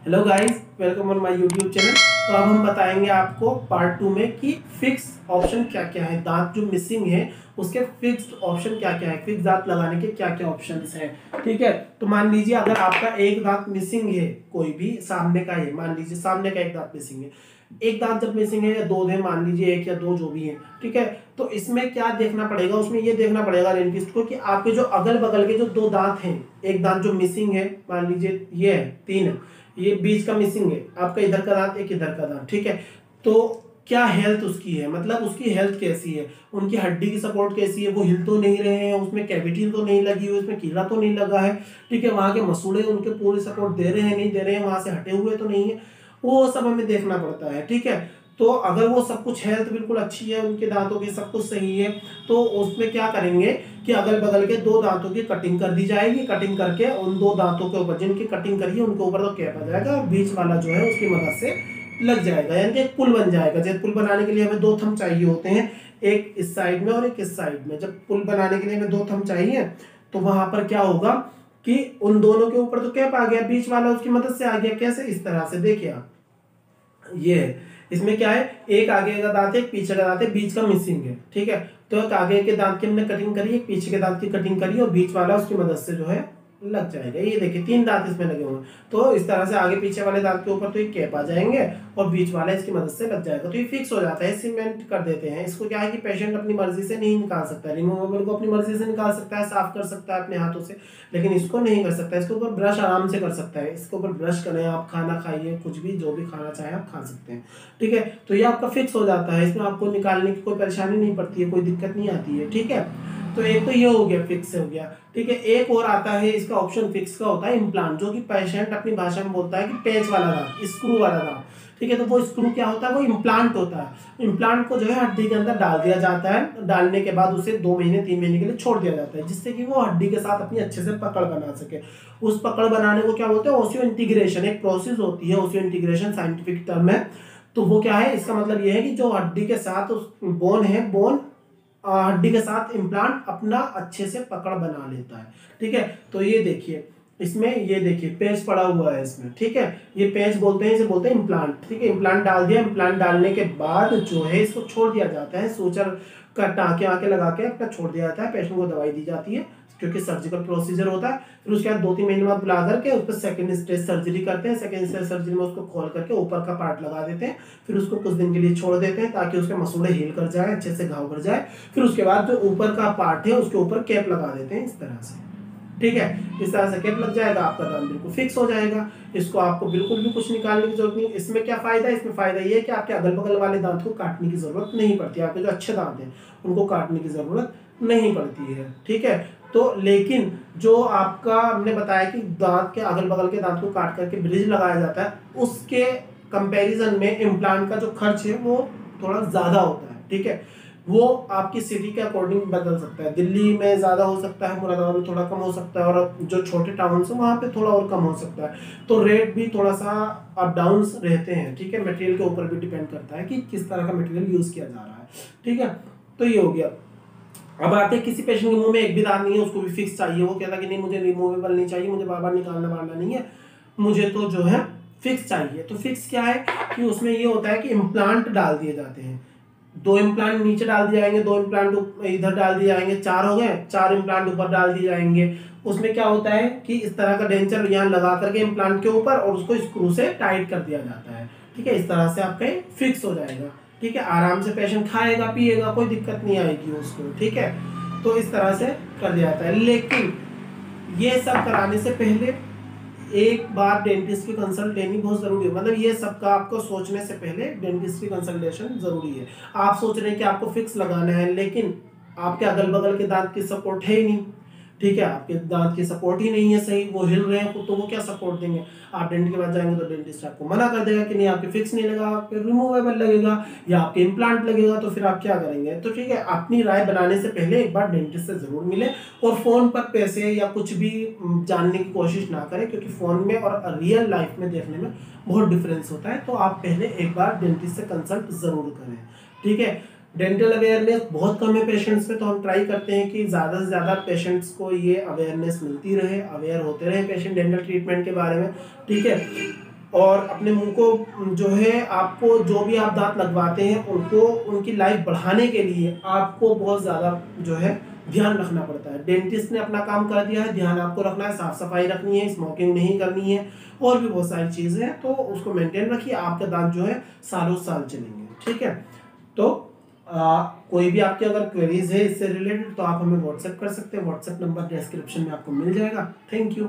Hello guys, welcome on my YouTube channel. तो अब हम बताएंगे आपको पार्ट 2 में कि फिक्स ऑप्शन क्या क्या है, दांत जो मिसिंग है उसके फिक्स्ड ऑप्शन क्या क्या है, फिक्स दांत लगाने के क्या क्या ऑप्शंस हैं। ठीक है, तो मान लीजिए अगर आपका एक दांत मिसिंग है, कोई भी सामने का है, मान लीजिए सामने का एक दांत मिसिंग है, एक दांत जब मिसिंग है या दो है, मान लीजिए एक या दो जो भी है, ठीक है। तो इसमें क्या देखना पड़ेगा, उसमें ये देखना पड़ेगा डेंटिस्ट को कि आपके जो अगल बगल के जो दो दांत हैं, एक दांत जो मिसिंग है, मान लीजिए ये है, तीन है, ये बीच का मिसिंग है आपका, इधर का दांत एक इधर का दांत, ठीक है। तो क्या हेल्थ उसकी है, मतलब उसकी हेल्थ कैसी है, उनकी हड्डी की सपोर्ट कैसी है, वो हिल तो नहीं रहे हैं, उसमें कैविटी तो नहीं लगी हुई, उसमें कीड़ा तो नहीं लगा है, ठीक है। वहां के मसूड़े उनके पूरी सपोर्ट दे रहे हैं नहीं दे रहे हैं, वहां से हटे हुए तो नहीं है, वो सब हमें देखना पड़ता है, ठीक है। तो अगर वो सब कुछ हेल्थ बिल्कुल अच्छी है, उनके दांतों की सब कुछ सही है, तो उसमें क्या करेंगे कि अगल बगल के दो दांतों की कटिंग कर दी जाएगी। कटिंग करके उन दो दांतों के ऊपर, जिनकी कटिंग करिए उनके ऊपर तो कैप आ जाएगा, और बीच वाला जो है उसकी मदद से लग जाएगा, यानी कि एक पुल बन जाएगा। जैसे पुल बनाने के लिए हमें दो थंब चाहिए होते हैं, एक इस साइड में और एक इस साइड में। जब पुल बनाने के लिए हमें दो थंब चाहिए, तो वहां पर क्या होगा कि उन दोनों के ऊपर तो कैप आ गया, बीच वाला उसकी मदद से आ गया। कैसे? इस तरह से देखिए आप, ये है, इसमें क्या है, एक आगे का दांत है, एक पीछे का दांत है, बीच का मिसिंग है, ठीक है। तो एक आगे के दांत की हमने कटिंग करी, एक पीछे के दांत की कटिंग करी, और बीच वाला उसकी मदद से जो है लग जाएगा। ये देखिए तीन दांत इसमें लगे हुए हैं, तो इस तरह से आगे पीछे वाले दांत के ऊपर तो एक कैप आ जाएंगे और बीच वाला इसकी मदद से लग जाएगा। तो ये फिक्स हो जाता है, सीमेंट कर देते हैं इसको। क्या है कि पेशेंट अपनी मर्जी से नहीं निकाल सकता, रिमूवेबल को अपनी मर्जी से निकाल सकता है, साफ कर सकता है अपने हाथों से, लेकिन इसको नहीं कर सकता। इसके ऊपर ब्रश आराम से कर सकता है, इसके ऊपर ब्रश करें, आप खाना खाइए, कुछ भी जो भी खाना चाहे आप खा सकते हैं, ठीक है। तो ये आपका फिक्स हो जाता है, इसमें आपको निकालने की कोई परेशानी नहीं पड़ती है, कोई दिक्कत नहीं आती है, ठीक है। तो एक तो ये हो गया, फिक्स हो गया, ठीक है। एक और आता है इसका ऑप्शन फिक्स का, होता है इम्प्लांट, जो कि पेशेंट अपनी भाषा में बोलता है कि पेच वाला दांत, स्क्रू वाला दांत, ठीक है। तो वो स्क्रू क्या होता है, वो इम्प्लांट होता है। इम्प्लांट को जो है हड्डी के अंदर डाल दिया जाता है, डालने के बाद उसे 2 महीने 3 महीने के लिए छोड़ दिया जाता है, जिससे कि वो हड्डी के साथ अपनी अच्छे से पकड़ बना सके। उस पकड़ बनाने को क्या बोलते हैं, ओसियो इंटीग्रेशन, एक प्रोसेस होती है ओसियो इंटीग्रेशन, साइंटिफिक टर्म है। तो वो क्या है, इसका मतलब ये है कि जो हड्डी के साथ उस बोन है, बोन हड्डी के साथ इम्प्लांट अपना अच्छे से पकड़ बना लेता है, ठीक है। तो ये देखिए इसमें, ये देखिए पेच पड़ा हुआ है इसमें, ठीक है। ये पेच बोलते हैं, इसे बोलते हैं इम्प्लांट, ठीक है। इम्प्लांट डाल दिया, इम्प्लांट डालने के बाद जो है इसको छोड़ दिया जाता है, सूचर का टाँके आके लगा के अपना छोड़ दिया जाता है। पेशेंट को दवाई दी जाती है, क्योंकि सर्जिकल प्रोसीजर होता है। फिर उसके बाद 2-3 महीने बाद बुला करके उस पर सेकंड स्टेज सर्जरी करते हैं। सेकंड स्टेज सर्जरी में उसको खोल करके ऊपर का पार्ट लगा देते हैं, फिर उसको कुछ दिन के लिए छोड़ देते हैं ताकि उसके मसूड़े हील कर जाए, अच्छे से घाव कर जाए। फिर उसके बाद जो ऊपर का पार्ट है उसके ऊपर कैप लगा देते हैं, इस तरह से, ठीक है। इस तरह से कैप लग जाएगा, आपका दांत बिल्कुल फिक्स हो जाएगा। इसको आपको बिल्कुल भी कुछ निकालने की जरूरत नहीं। इसमें क्या फायदा है, इसमें फायदा ये है कि आपके अगल बगल वाले दांत को काटने की जरूरत नहीं पड़ती, आपके जो अच्छे दांत हैं उनको काटने की जरूरत नहीं पड़ती है, ठीक है। तो लेकिन जो आपका हमने बताया कि दांत के अगल बगल के दांत को काट करके ब्रिज लगाया जाता है, उसके कंपैरिजन में इम्प्लांट का जो खर्च है वो थोड़ा ज्यादा होता है, ठीक है। वो आपकी सिटी के अकॉर्डिंग बदल सकता है, दिल्ली में ज्यादा हो सकता है, मुरादाबाद में थोड़ा कम हो सकता है, और जो छोटे टाउन है वहां पे थोड़ा और कम हो सकता है। तो रेट भी थोड़ा सा अप डाउन रहते हैं, ठीक है। मटेरियल के ऊपर भी डिपेंड करता है कि किस तरह का मटेरियल यूज किया जा रहा है, ठीक है। तो ये हो गया। अब आते हैं किसी पेशेंट के मुंह में एक भी दांत नहीं है, उसको भी फिक्स चाहिए, वो कहता कि नहीं मुझे रिमूवेबल नहीं चाहिए, मुझे बार बार निकालना वालना नहीं है, मुझे तो जो है फिक्स चाहिए। तो फिक्स क्या है कि उसमें ये होता है कि इम्प्लांट डाल दिए जाते हैं, 2 इम्प्लांट नीचे डाल दिए जाएंगे, 2 इम्प्लांट इधर डाल दिए जाएंगे, 4 हो गए, 4 इम्प्लांट ऊपर डाल दिए जाएंगे। उसमें क्या होता है कि इस तरह का डेंचर यहाँ लगा करके इम्प्लांट के ऊपर, और उसको स्क्रू से टाइट कर दिया जाता है, ठीक है। इस तरह से आपका फिक्स हो जाएगा, ठीक है। आराम से पेशेंट खाएगा पिएगा, कोई दिक्कत नहीं आएगी उसको, ठीक है। तो इस तरह से कर दिया जाता है। लेकिन ये सब कराने से पहले एक बार डेंटिस्ट की कंसल्ट लेनी बहुत जरूरी है, मतलब ये सबका आपको सोचने से पहले डेंटिस्ट की कंसल्टेशन जरूरी है। आप सोच रहे हैं कि आपको फिक्स लगाना है, लेकिन आपके अगल बगल के दांत की सपोर्ट है ही नहीं, ठीक है। आपके दांत की सपोर्ट ही नहीं है सही, वो हिल रहे हैं तो वो क्या सपोर्ट देंगे। आप डेंट के पास जाएंगे तो डेंटिस्ट आपको मना कर देगा कि नहीं आपके फिक्स नहीं लगा, आपके रिमूवेबल लगेगा या आपके इम्प्लांट लगेगा, तो फिर आप क्या करेंगे। तो ठीक है, अपनी राय बनाने से पहले एक बार डेंटिस्ट से जरूर मिले, और फोन पर पैसे या कुछ भी जानने की कोशिश ना करें, क्योंकि फोन में और रियल लाइफ में देखने में बहुत डिफरेंस होता है। तो आप पहले एक बार डेंटिस्ट से कंसल्ट जरूर करें, ठीक है। डेंटल अवेयरनेस बहुत कम है पेशेंट्स में, तो हम ट्राई करते हैं कि ज़्यादा से ज़्यादा पेशेंट्स को ये अवेयरनेस मिलती रहे, अवेयर होते रहे पेशेंट डेंटल ट्रीटमेंट के बारे में, ठीक है। और अपने मुंह को जो है आपको जो भी आप दांत लगवाते हैं उनको उनकी लाइफ बढ़ाने के लिए आपको बहुत ज़्यादा जो है ध्यान रखना पड़ता है। डेंटिस्ट ने अपना काम कर दिया है, ध्यान आपको रखना है, साफ सफाई रखनी है, स्मोकिंग नहीं करनी है और भी बहुत सारी चीज़ें हैं, तो उसको मेंटेन रखिए, आपके दांत जो है सालों साल चलेंगे। ठीक है, तो कोई भी आपकी अगर क्वेरीज है इससे रिलेटेड तो आप हमें व्हाट्सएप कर सकते हैं। व्हाट्सएप नंबर डिस्क्रिप्शन में आपको मिल जाएगा। Thank you.